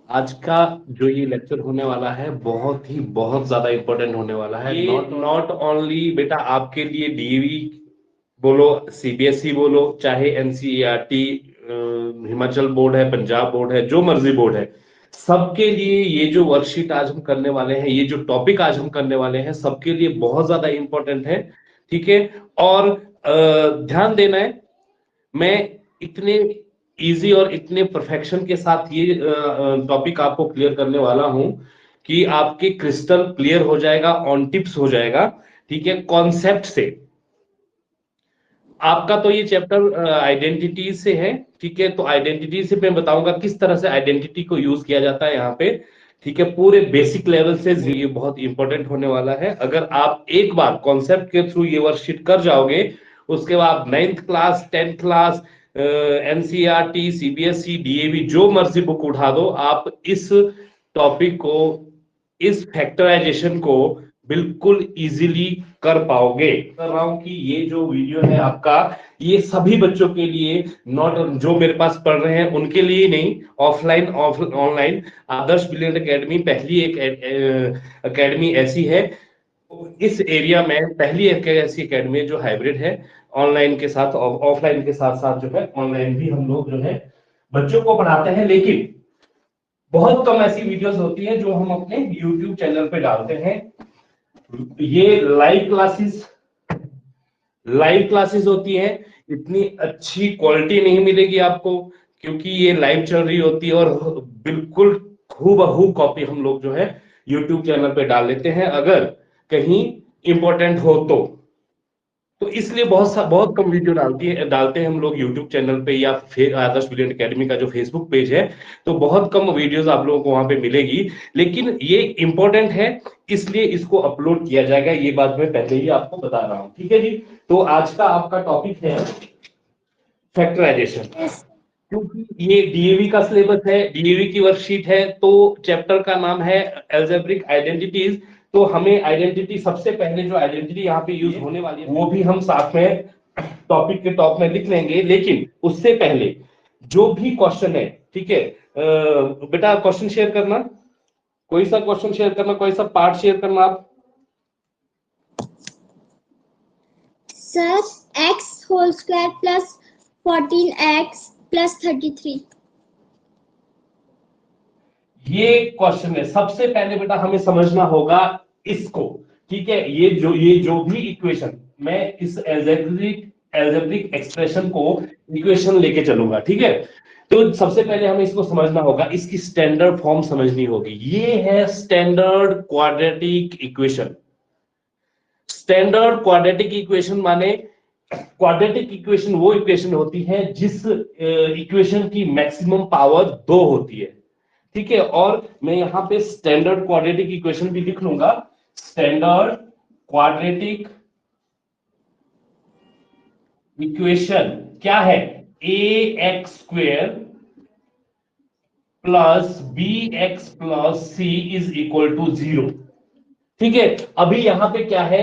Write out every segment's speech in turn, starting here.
आज का जो ये लेक्चर होने वाला है बहुत ज्यादा इंपॉर्टेंट होने वाला है। ये नॉट ओनली बेटा आपके लिए डीवी बोलो, सीबीएसई बोलो, चाहे एनसीईआरटी, हिमाचल बोर्ड है, पंजाब बोर्ड है, जो मर्जी बोर्ड है, सबके लिए ये जो वर्कशीट आज हम करने वाले हैं, ये जो टॉपिक आज हम करने वाले हैं, सबके लिए बहुत ज्यादा इंपॉर्टेंट है। ठीक है। और ध्यान देना है, मैं इतने इजी और इतने परफेक्शन के साथ ये टॉपिक आपको क्लियर करने वाला हूं कि आपके क्रिस्टल क्लियर हो जाएगा, ऑन टिप्स हो जाएगा। ठीक है, कॉन्सेप्ट से। आपका तो ये चैप्टर आइडेंटिटी से है। ठीक है, तो आइडेंटिटी से मैं बताऊंगा किस तरह से आइडेंटिटी को यूज किया जाता है यहाँ पे। ठीक है, पूरे बेसिक लेवल से ये बहुत इंपॉर्टेंट होने वाला है। अगर आप एक बार कॉन्सेप्ट के थ्रू ये वर्कशीट कर जाओगे, उसके बाद 9th class, 10th class, NCERT, CBSE, DAV, जो मर्जी बुक उठा दो, आप इस टॉपिक को, इस फैक्टराइजेशन को बिल्कुल इजीली कर पाओगे। कर रहा हूं कि ये जो वीडियो है आपका, ये सभी बच्चों के लिए, नॉट जो मेरे पास पढ़ रहे हैं उनके लिए ही नहीं, ऑफलाइन ऑनलाइन। आदर्श ब्रिलियंट एकेडमी पहली एक एकेडमी ऐसी है इस एरिया में, पहली एक ऐसी एकेडमी है जो हाइब्रिड है, ऑनलाइन के साथ ऑफलाइन के साथ साथ जो है ऑनलाइन भी हम लोग जो है बच्चों को पढ़ाते हैं। लेकिन बहुत कम ऐसी वीडियोस होती है जो हम अपने यूट्यूब चैनल पे डालते हैं। ये लाइव क्लासेस होती है, इतनी अच्छी क्वालिटी नहीं मिलेगी आपको, क्योंकि ये लाइव चल रही होती है। और बिल्कुल हूबहू कॉपी हम लोग जो है यूट्यूब चैनल पे डाल लेते हैं, अगर कहीं इंपॉर्टेंट हो तो इसलिए बहुत कम वीडियो डालते हैं हम लोग यूट्यूब चैनल पे, या फिर आदर्श ब्रिलियंट एकेडमी का जो फेसबुक पेज है, तो बहुत कम वीडियोस आप लोगों को वहां पे मिलेगी। लेकिन ये इंपॉर्टेंट है, इसलिए इसको अपलोड किया जाएगा, ये बात मैं पहले ही आपको बता रहा हूं। ठीक है जी। तो आज का आपका टॉपिक है फैक्टराइजेशन। Yes. क्योंकि ये डीएवी का सिलेबस है, डीएवी की वर्कशीट है, तो चैप्टर का नाम है एल्जेब्रिक आइडेंटिटीज। तो हमें आइडेंटिटी, सबसे पहले जो आइडेंटिटी यहाँ पे यूज होने वाली है वो भी हम साथ में टॉपिक के टॉप में लिख लेंगे। लेकिन उससे पहले जो भी क्वेश्चन है, ठीक है, बेटा क्वेश्चन शेयर करना, कोई सा क्वेश्चन शेयर करना, कोई सा पार्ट शेयर करना आप। Sir, x whole square plus 14x plus 33. ये क्वेश्चन है, सबसे पहले बेटा हमें समझना होगा इसको। ठीक है, ये जो भी इक्वेशन, मैं इस एल्जेब्रिक एक्सप्रेशन को इक्वेशन लेके चलूंगा। ठीक है, तो सबसे पहले हमें इसको समझना होगा, इसकी स्टैंडर्ड फॉर्म समझनी होगी। ये है standard quadratic equation. Standard quadratic equation माने, क्वाड्रेटिक इक्वेशन वो इक्वेशन होती है जिस इक्वेशन की मैक्सिमम पावर 2 होती है। ठीक है, और मैं यहां पे स्टैंडर्ड क्वाड्रेटिक इक्वेशन भी लिख लूंगा। स्टैंडर्ड क्वाड्रेटिक इक्वेशन क्या है? A x square plus b x plus c is equal to 0। ठीक है, अभी यहां पे क्या है?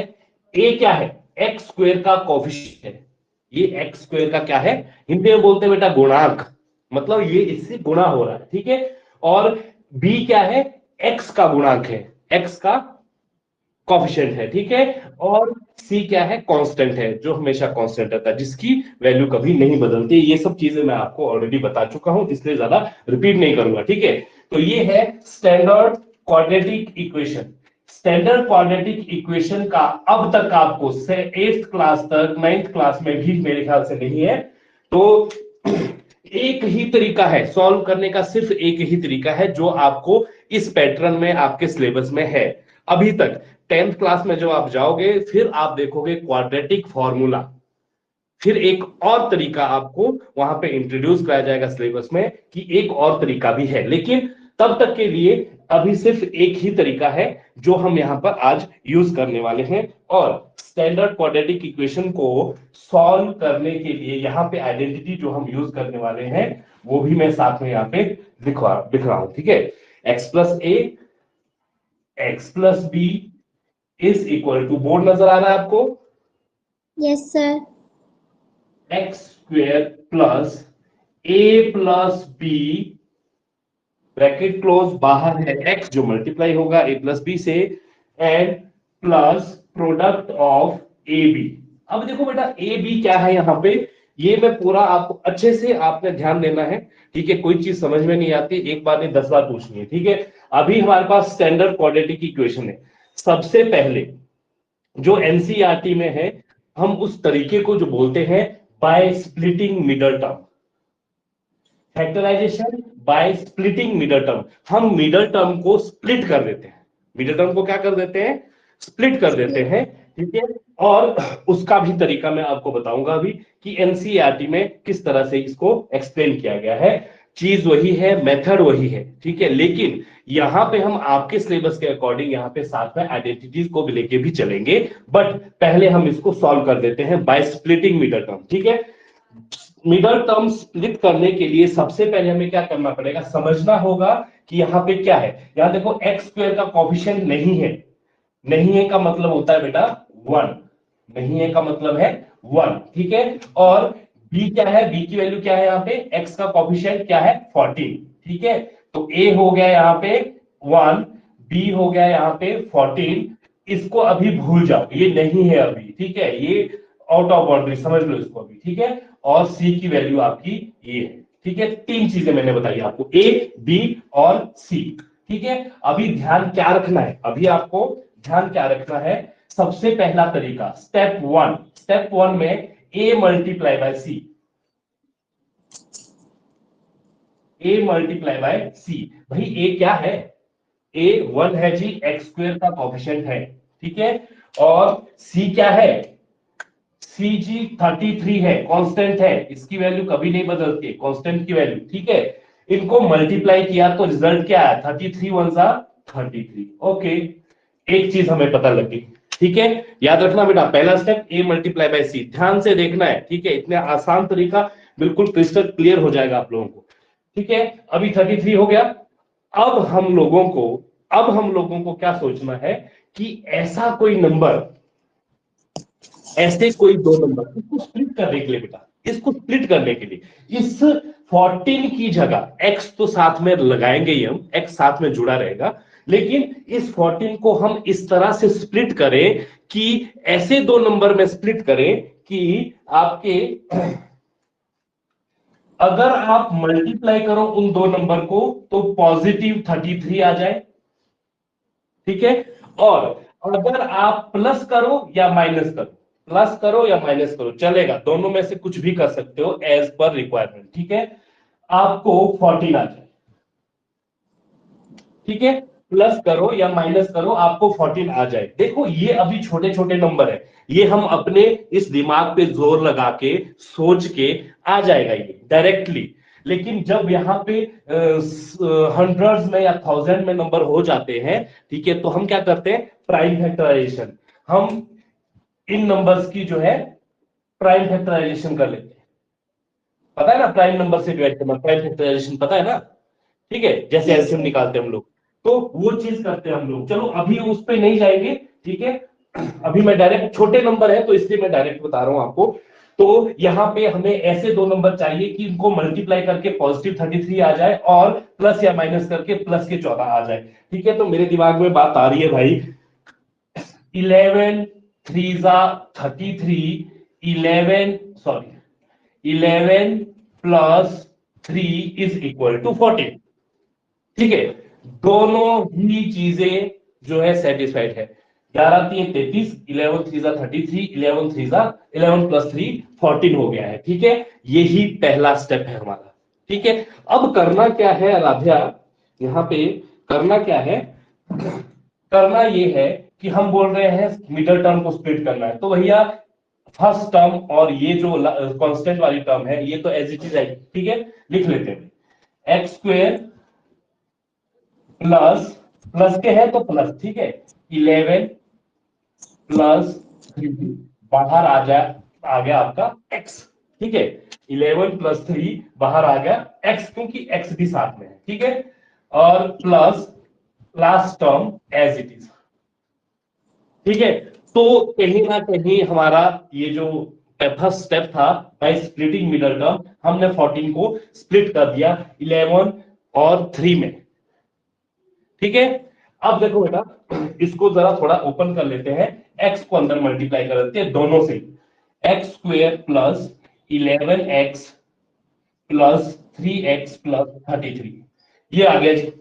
ए क्या है? एक्स स्क्वेयर का कोफिशिएंट है। ये एक्स स्क्वेयर का क्या है? हिंदी में बोलते हैं बेटा गुणांक, मतलब ये इससे गुणा हो रहा है। ठीक है, और बी क्या है? एक्स का गुणांक है, एक्स का कॉफिशिएंट है। ठीक है, और सी क्या है? कांस्टेंट है, जो हमेशा कांस्टेंट रहता है, जिसकी वैल्यू कभी नहीं बदलती। ये सब चीजें मैं आपको ऑलरेडी बता चुका हूं, इसलिए ज्यादा रिपीट नहीं करूंगा। ठीक है, तो ये है standard quadratic equation. Standard quadratic equation का अब तक आपको से 8th क्लास तक, 9th क्लास में भी मेरे ख्याल से नहीं है। तो एक ही तरीका है सॉल्व करने का, सिर्फ एक ही तरीका है जो आपको इस पैटर्न में आपके सिलेबस में है अभी तक। 10th क्लास में जब आप जाओगे, फिर आप देखोगे क्वाड्रेटिक फॉर्मूला, फिर एक और तरीका आपको वहां पे इंट्रोड्यूस कराया जाएगा सिलेबस में कि एक और तरीका भी है। लेकिन तब तक के लिए अभी सिर्फ एक ही तरीका है जो हम यहां पर आज यूज करने वाले हैं। और स्टैंडर्ड क्वाड्रेटिक इक्वेशन को सॉल्व करने के लिए यहां पे आइडेंटिटी जो हम यूज करने वाले हैं, वो भी मैं साथ में यहां पे लिख रहा हूं। ठीक है, x plus a x plus b is equal to, board नजर आ रहा है आपको? Yes, sir. X square plus a plus b bracket close, बाहर है x जो मल्टीप्लाई होगा a प्लस बी से, and plus product of a b. अब देखो बेटा ए बी क्या है यहाँ पे, ये मैं पूरा आपको अच्छे से आपने ध्यान देना है, ठीक है। कोई चीज समझ में नहीं आती एक बार नहीं 10 बार पूछनी है, ठीक है। अभी हमारे पास स्टैंडर्ड क्वाड्रेटिक इक्वेशन है। सबसे पहले जो एनसीईआरटी में है, हम उस तरीके को जो बोलते हैं by splitting middle term, factorisation by splitting middle term. हम मिडल टर्म को स्प्लिट कर देते हैं, मिडल टर्म को क्या कर देते हैं, स्प्लिट कर देते हैं, ठीक है। और उसका भी तरीका मैं आपको बताऊंगा अभी कि एनसीईआरटी में किस तरह से इसको एक्सप्लेन किया गया है। चीज वही है, मेथड वही है, ठीक है। लेकिन यहां पे हम आपके सिलेबस के अकॉर्डिंग यहां पे साथ में आइडेंटिटीज को भी लेके भी चलेंगे, बट पहले हम इसको सॉल्व कर देते हैं बाय स्प्लिटिंग मिडल टर्म, ठीक है। मिडल टर्म स्प्लिट करने के लिए सबसे पहले हमें क्या करना पड़ेगा, समझना होगा कि यहाँ पे क्या है। यहाँ देखो एक्स स्क्वायर का कोफिशिएंट नहीं है, नहीं है का मतलब होता है बेटा 1, नहीं है का मतलब है 1, ठीक है। और b क्या है, b की वैल्यू क्या है, यहाँ पे x का कोफिशिएंट क्या है 14, ठीक है। तो a हो गया यहाँ पे 1, b हो गया यहाँ पे 14, इसको अभी भूल जाओ, ये नहीं है अभी, ठीक है, ये आउट ऑफ बाउंड्री समझ लो इसको अभी, ठीक है। और c की वैल्यू आपकी ये है, ठीक है। तीन चीजें मैंने बताई आपको, a b और c, ठीक है। अभी ध्यान क्या रखना है, अभी आपको ध्यान क्या रखना है, सबसे पहला तरीका स्टेप वन में a multiply by c, a multiply by c। भाई a क्या है, a 1 है जी, एक्स स्क्वायर का कोफिशिएंट है, ठीक है। और c क्या है, सी जी 33 है, कांस्टेंट है, इसकी वैल्यू कभी नहीं बदलती, कांस्टेंट की वैल्यू, ठीक है। इनको मल्टीप्लाई किया तो रिजल्ट क्या आया, 33 1 जा 33, ओके। एक चीज हमें पता लगी, ठीक है। याद रखना बेटा, पहला स्टेप a मल्टीप्लाई बाय सी, ध्यान से देखना है, ठीक है। इतने आसान तरीका, बिल्कुल क्रिस्टल क्लियर हो जाएगा आप लोगों को, ठीक है। अभी 33 हो गया। अब हम लोगों को क्या सोचना है कि ऐसा कोई नंबर, ऐसे कोई दो नंबर, इसको स्प्लिट करने के लिए बेटा, इसको स्प्लिट करने के लिए इस 14 की जगह x तो साथ में लगाएंगे ही हम, x साथ में जुड़ा रहेगा, लेकिन इस 14 को हम इस तरह से स्प्लिट करें कि ऐसे दो नंबर में स्प्लिट करें कि आपके अगर आप मल्टीप्लाई करो उन दो नंबर को तो पॉजिटिव 33 आ जाए, ठीक है। और अगर आप प्लस करो या माइनस करो, प्लस करो या माइनस करो चलेगा, दोनों में से कुछ भी कर सकते हो एज पर रिक्वायरमेंट, ठीक है। आपको 14 आ जाए, ठीक है। प्लस करो या माइनस करो आपको 14 आ जाए। देखो ये अभी छोटे छोटे नंबर है, ये हम अपने इस दिमाग पे जोर लगा के सोच के आ जाएगा ये डायरेक्टली। लेकिन जब यहाँ पे हंड्रेड्स में या थाउजेंड में नंबर हो जाते हैं, ठीक है, तो हम क्या करते हैं, प्राइम फैक्टराइजेशन, हम इन नंबर्स की जो है प्राइम फैक्टराइजेशन कर लेते हैं। पता है ना, प्राइम नंबर से डिवाइड करना, प्राइम फैक्टराइजेशन पता है ना, ठीक है, जैसे एलसीएम निकालते हैं हम लोग, तो वो चीज करते हैं हम लोग। चलो अभी उस पे नहीं जाएंगे, ठीक है। अभी मैं डायरेक्ट, छोटे नंबर है तो इसलिए मैं डायरेक्ट बता रहा हूं आपको। तो यहाँ पे हमें ऐसे दो नंबर चाहिए कि इनको मल्टीप्लाई करके पॉजिटिव 33 आ जाए और प्लस या माइनस करके प्लस के 14 आ जाए, ठीक है। तो मेरे दिमाग में बात आ रही है भाई, 11 3 जा 33, 11 प्लस 3 इज इक्वल टू 14, ठीक है। दोनों ही चीजें जो है सेटिस्फाइड है। 11 3 33, 11 3 जा 33, 11 3 जा 11 प्लस 3 14 हो गया है, ठीक है। यही पहला स्टेप है हमारा, ठीक है। अब करना क्या है आराध्या, यहाँ पे करना क्या है, करना ये है कि हम बोल रहे हैं मिडल टर्म को स्प्लिट करना है, तो भैया फर्स्ट टर्म और ये जो कांस्टेंट वाली टर्म है ये तो एज इट इज है, ठीक है। लिख लेते हैं एक्स स्क्वायर प्लस, प्लस के है तो प्लस, ठीक है, 11 प्लस 3 बाहर आ गया आपका x, ठीक है। 11 प्लस 3 बाहर आ गया x, क्योंकि x भी साथ में है, ठीक है। और plus last term as it is, ठीक है। तो कहीं ना कहीं हमारा ये जो फर्स्ट स्टेप था बाय स्प्लिटिंग मिडल टर्म, हमने 14 को स्प्लिट कर दिया 11 और 3 में, ठीक है, अब देखो बेटा इसको जरा थोड़ा ओपन कर लेते हैं, x को अंदर मल्टीप्लाई कर देते हैं दोनों से, x square plus 11x plus 3x plus 33, ये आ गया जी,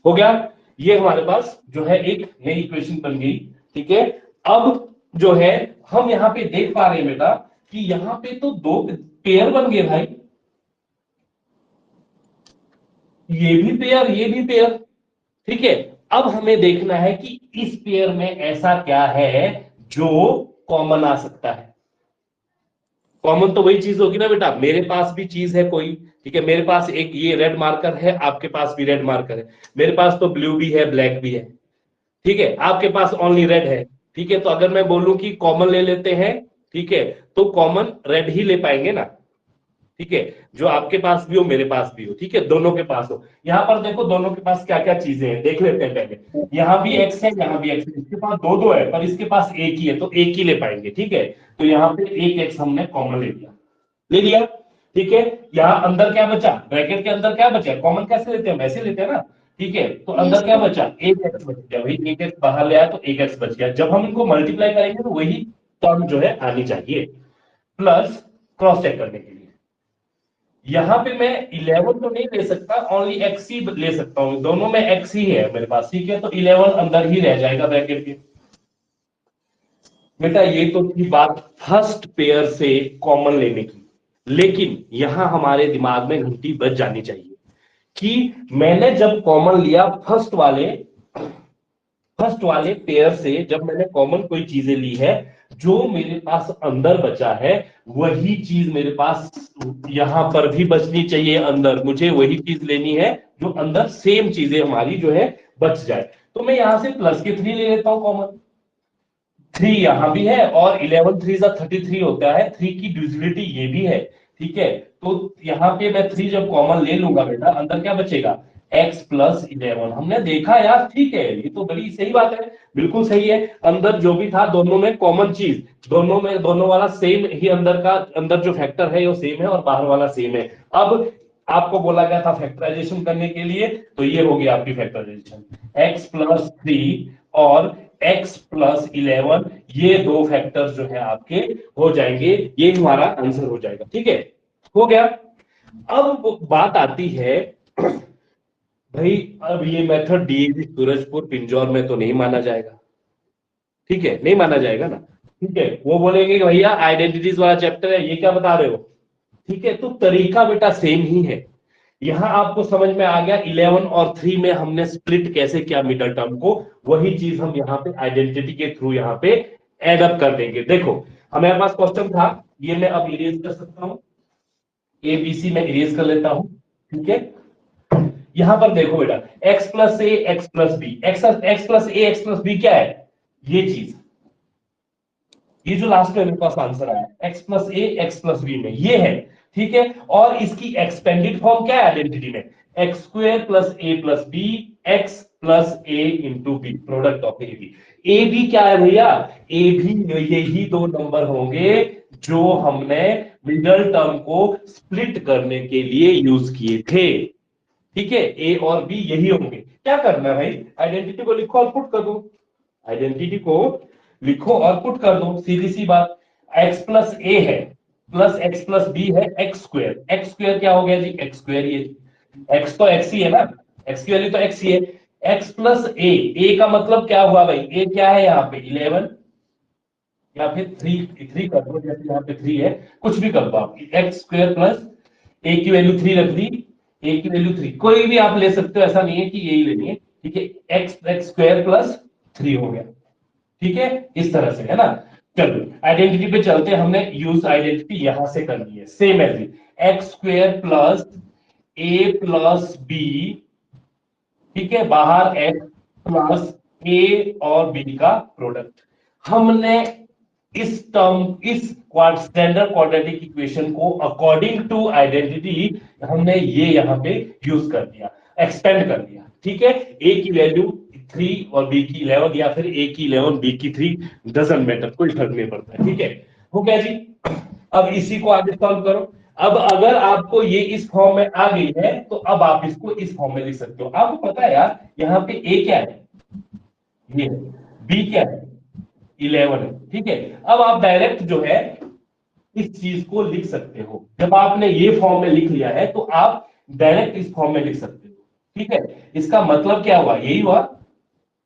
हो गया। ये हमारे पास जो है एक नई इक्वेशन बन गई, ठीक है। अब जो है हम यहां पे देख पा रहे हैं बेटा कि यहां पे तो दो पेयर बन गए भाई, ये भी पेयर ये भी पेयर, ठीक है। अब हमें देखना है कि इस पेयर में ऐसा क्या है जो कॉमन आ सकता है। कॉमन तो वही चीज होगी ना बेटा, मेरे पास भी चीज है कोई, ठीक है, मेरे पास एक ये रेड मार्कर है, आपके पास भी रेड मार्कर है, मेरे पास तो ब्लू भी है ब्लैक भी है, ठीक है, आपके पास ओनली रेड है, ठीक है। तो अगर मैं बोलूं कि कॉमन ले लेते हैं, ठीक है, तो कॉमन रेड ही ले पाएंगे ना, ठीक है, जो आपके पास भी हो मेरे पास भी हो, ठीक है, दोनों के पास हो। यहां पर देखो दोनों के पास क्या क्या चीजें हैं, देख लेते हैं पहले, यहां भी एक्स है यहां भी एक्स है, इसके पास दो दो है पर इसके पास एक ही है तो एक ही ले पाएंगे, ठीक है। तो यहाँ पे एक एक्स हमने कॉमन ले लिया, ठीक है। यहाँ अंदर क्या बचा, ब्रैकेट के अंदर क्या बचा, कॉमन कैसे लेते हैं, वैसे लेते हैं ना, ठीक है। तो यस अंदर क्या सर। बचा, एक एक्स बच गया भाई, एक एक्स बाहर ले आया तो एक एक्स बच गया। जब हम इनको मल्टीप्लाई करेंगे तो वही टर्म जो है आनी चाहिए, प्लस क्रॉस चेक करने के लिए यहां पे मैं 11 तो नहीं ले सकता, ओनली एक्स ही ले सकता हूं, दोनों में एक्स ही है मेरे पास, ठीक है। तो 11 अंदर ही रह जाएगा ब्रैकेट के। बेटा ये तो थी बात फर्स्ट पेयर से कॉमन लेने की, लेकिन यहां हमारे दिमाग में घंटी बज जानी चाहिए कि मैंने जब कॉमन लिया फर्स्ट वाले पेयर से, जब मैंने कॉमन कोई चीजें ली है, जो मेरे पास अंदर बचा है वही चीज मेरे पास यहां पर भी बचनी चाहिए, अंदर मुझे वही चीज लेनी है जो अंदर सेम चीजें हमारी जो है बच जाए। तो मैं यहां से प्लस के 3 ले लेता हूं कॉमन, 3 यहां भी है और 11 3 33 होता है, 3 की डिविजिबिलिटी ये भी है, ठीक है। तो यहां पे मैं 3 जब कॉमन ले लूंगा बेटा, अंदर क्या बचेगा, x प्लस 11, हमने देखा यार, ठीक है, ये तो बड़ी सही बात है, बिल्कुल सही है। अंदर जो भी था दोनों में कॉमन चीज, दोनों में दोनों वाला सेम ही, अंदर जो फैक्टर है वो सेम है और बाहर वाला सेम है। अब आपको बोला गया था फैक्टराइजेशन करने के लिए, तो ये होगी आपकी फैक्टराइजेशन, x प्लस 3 और x प्लस 11, ये दो फैक्टर जो है आपके हो जाएंगे, ये हमारा आंसर हो जाएगा, ठीक है, हो गया। अब बात आती है भाई, अब ये मेथड डीएवी सूरजपुर पिंजौर में तो नहीं माना जाएगा, ठीक है, नहीं माना जाएगा ना, ठीक है। वो बोलेंगे कि भैया आइडेंटिटीज वाला चैप्टर है, ये क्या बता रहे हो, ठीक है। तो तरीका बेटा सेम ही है, यहां आपको समझ में आ गया 11 और 3 में हमने स्प्लिट कैसे किया मिडल टर्म को, वही चीज हम यहाँ पे आइडेंटिटी के थ्रू यहाँ पे एड अप कर देंगे। देखो हमारे पास क्वेश्चन था, ये मैं अब इरेज कर सकता हूं, एबीसी में इरेज कर लेता हूं, ठीक है। यहां पर देखो बेटा x plus a x plus b, x plus a x plus b क्या है, ये चीज, ये जो लास्ट में मेरे पास आंसर आया x plus a x plus b में ये है, ठीक है। और इसकी एक्सपेंडेड फॉर्म क्या है आइडेंटिटी में, x square plus a plus b x plus a into b, product of a b क्या है भैया, ए भी यही दो नंबर होंगे जो हमने मिडल टर्म को स्प्लिट करने के लिए यूज किए थे, ठीक है। ए और बी यही होंगे, क्या करना है भाई, आइडेंटिटी को लिखो और पुट कर दो, आइडेंटिटी को लिखो और पुट कर दो, सीधी सी बात। x प्लस ए है प्लस x प्लस बी है एक्स स्क्वायर क्या हो गया जी, एक्स स्क्वायर, ये x तो x ही है ना, x की वैल्यू तो x ही है, x प्लस ए का मतलब क्या हुआ भाई, a क्या है यहाँ पे 11 या फिर 3 कर दो, जैसे यहाँ पे 3 है, कुछ भी कर दो आप, एक्स स्क्वायर प्लस a की वैल्यू 3 रख दी, a की वैल्यू 3, कोई भी आप ले सकते हो, ऐसा नहीं है कि यही लेनी है, ठीक है। एक्स स्क्वायर प्लस 3 हो गया, ठीक है, इस तरह से है ना। चलो आइडेंटिटी पे चलते हैं, हमने यूज आइडेंटिटी यहां से करनी है, same as x square plus a plus b, ठीक है, बाहर एक्स प्लस ए और बी का प्रोडक्ट, हमने इस स्टैंडर्ड क्वाड्रेटिक इक्वेशन को अकॉर्डिंग टू आइडेंटिटी हमने ये यहां पे यूज कर दिया, एक्सपेंड कर दिया, ठीक है। ए की वैल्यू 3 और बी की 11, या फिर ए की 11 बी की 3, डजंट मैटर, कोई फर्क नहीं पड़ता, ठीक है, हो गया जी। अब इसी को आगे सॉल्व करो, अब अगर आपको ये इस फॉर्म में आ गई है तो अब आप इसको इस फॉर्म में लिख सकते हो। आपको पता है यार यहाँ पे ए क्या है, ये है, बी क्या है 11 है, ठीक है। अब आप डायरेक्ट जो है इस चीज को लिख सकते हो। जब आपने ये फॉर्म में लिख लिया है तो आप डायरेक्ट इस फॉर्म में लिख सकते हो, ठीक है। इसका मतलब क्या हुआ, यही हुआ,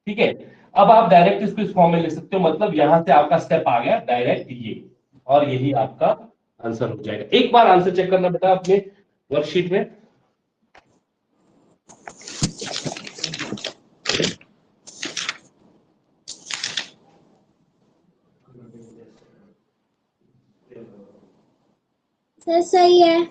ठीक है। अब आप डायरेक्ट इसको इस फॉर्म में लिख सकते हो, मतलब यहां से आपका स्टेप आ गया डायरेक्ट ये, और यही आपका आंसर हो जाएगा। एक बार आंसर चेक करना बेटा अपने वर्कशीट में। सर सही है।